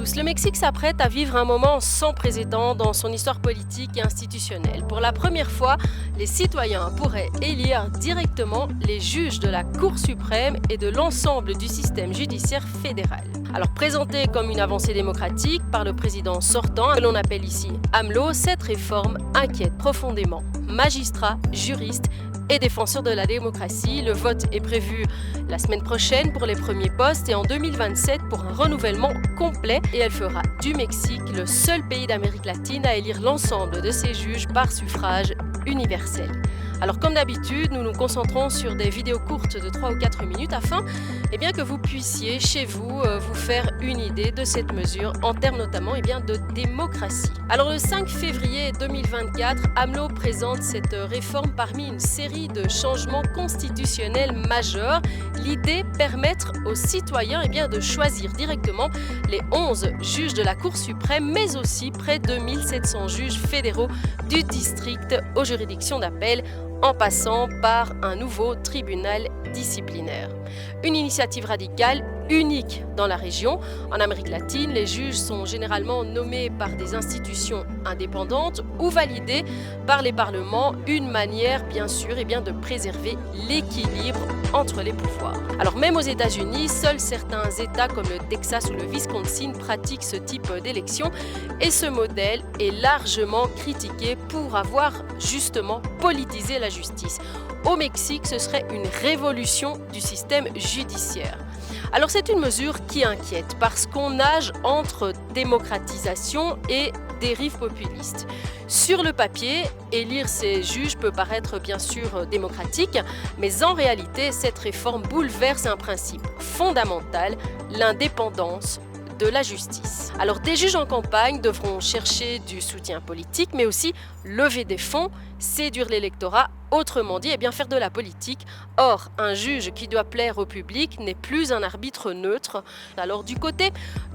tous, le Mexique s'apprête à vivre un moment sans précédent dans son histoire politique et institutionnelle. Pour la première fois, les citoyens pourraient élire directement les juges de la Cour suprême et de l'ensemble du système judiciaire fédéral. Alors présentée comme une avancée démocratique par le président sortant, que l'on appelle ici AMLO, cette réforme inquiète profondément magistrats, juristes et défenseurs de la démocratie. Le vote est prévu la semaine prochaine pour les premiers postes et en 2027 pour un renouvellement complet, et elle fera du Mexique le seul pays d'Amérique latine à élire l'ensemble de ses juges par suffrage universel. Alors comme d'habitude, nous nous concentrons sur des vidéos courtes de 3 ou 4 minutes afin que vous puissiez chez vous vous faire une idée de cette mesure en termes notamment de démocratie. Alors le 5 février 2024, AMLO présente cette réforme parmi une série de changements constitutionnels majeurs. L'idée, permettre aux citoyens de choisir directement les 11 juges de la Cour suprême, mais aussi près de 1700 juges fédéraux du district aux juridictions d'appel, en passant par un nouveau tribunal disciplinaire. Une initiative radicale unique dans la région. En Amérique latine, les juges sont généralement nommés par des institutions indépendantes ou validés par les parlements, une manière bien sûr de préserver l'équilibre entre les pouvoirs. Alors même aux États-Unis, seuls certains États comme le Texas ou le Wisconsin pratiquent ce type d'élection, et ce modèle est largement critiqué pour avoir justement politisé la justice. Au Mexique, ce serait une révolution du système judiciaire. Alors c'est une mesure qui inquiète parce qu'on nage entre démocratisation et dérive populiste. Sur le papier, élire ces juges peut paraître bien sûr démocratique, mais en réalité, cette réforme bouleverse un principe fondamental, l'indépendance de la justice. Alors des juges en campagne devront chercher du soutien politique, mais aussi lever des fonds, séduire l'électorat, autrement dit faire de la politique. Or, un juge qui doit plaire au public n'est plus un arbitre neutre. Alors du côté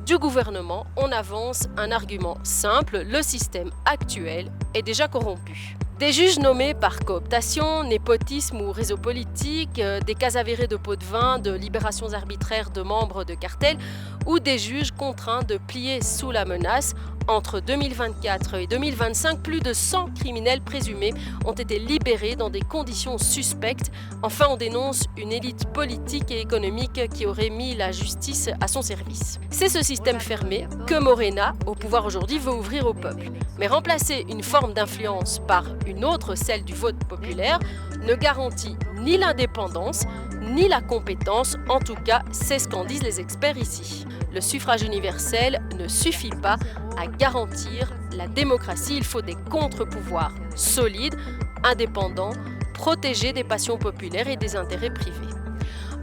du gouvernement, on avance un argument simple, le système actuel est déjà corrompu. Des juges nommés par cooptation, népotisme ou réseau politique, des cas avérés de pots de vin, de libérations arbitraires de membres de cartels, ou des juges contraints de plier sous la menace. Entre 2024 et 2025, plus de 100 criminels présumés ont été libérés dans des conditions suspectes. Enfin, on dénonce une élite politique et économique qui aurait mis la justice à son service. C'est ce système fermé que Morena, au pouvoir aujourd'hui, veut ouvrir au peuple. Mais remplacer une forme d'influence par une autre, celle du vote populaire, ne garantit ni l'indépendance, ni la compétence. En tout cas, c'est ce qu'en disent les experts ici. Le suffrage universel ne suffit pas à garantir la démocratie. Il faut des contre-pouvoirs solides, indépendants, protégés des passions populaires et des intérêts privés.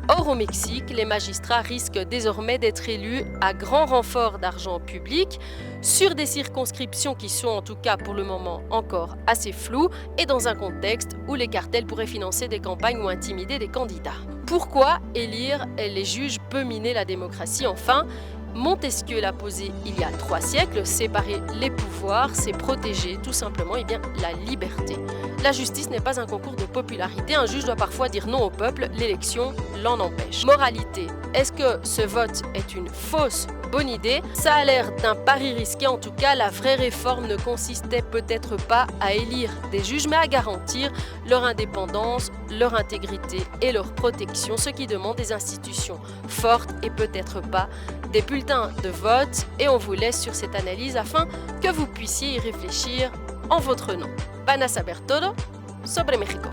Or, au Mexique, les magistrats risquent désormais d'être élus à grand renfort d'argent public sur des circonscriptions qui sont en tout cas pour le moment encore assez floues et dans un contexte où les cartels pourraient financer des campagnes ou intimider des candidats. Pourquoi élire les juges peut miner la démocratie? Enfin, Montesquieu l'a posé il y a 3 siècles, séparer les pouvoirs, c'est protéger tout simplement la liberté. La justice n'est pas un concours de popularité, un juge doit parfois dire non au peuple, l'élection l'en empêche. Moralité, est-ce que ce vote est une fausse bonne idée? Ça a l'air d'un pari risqué, en tout cas la vraie réforme ne consistait peut-être pas à élire des juges, mais à garantir leur indépendance, leur intégrité et leur protection, ce qui demande des institutions fortes et peut-être pas des bulletins de vote. Et on vous laisse sur cette analyse afin que vous puissiez y réfléchir en votre nom. Van a saber todo sobre México.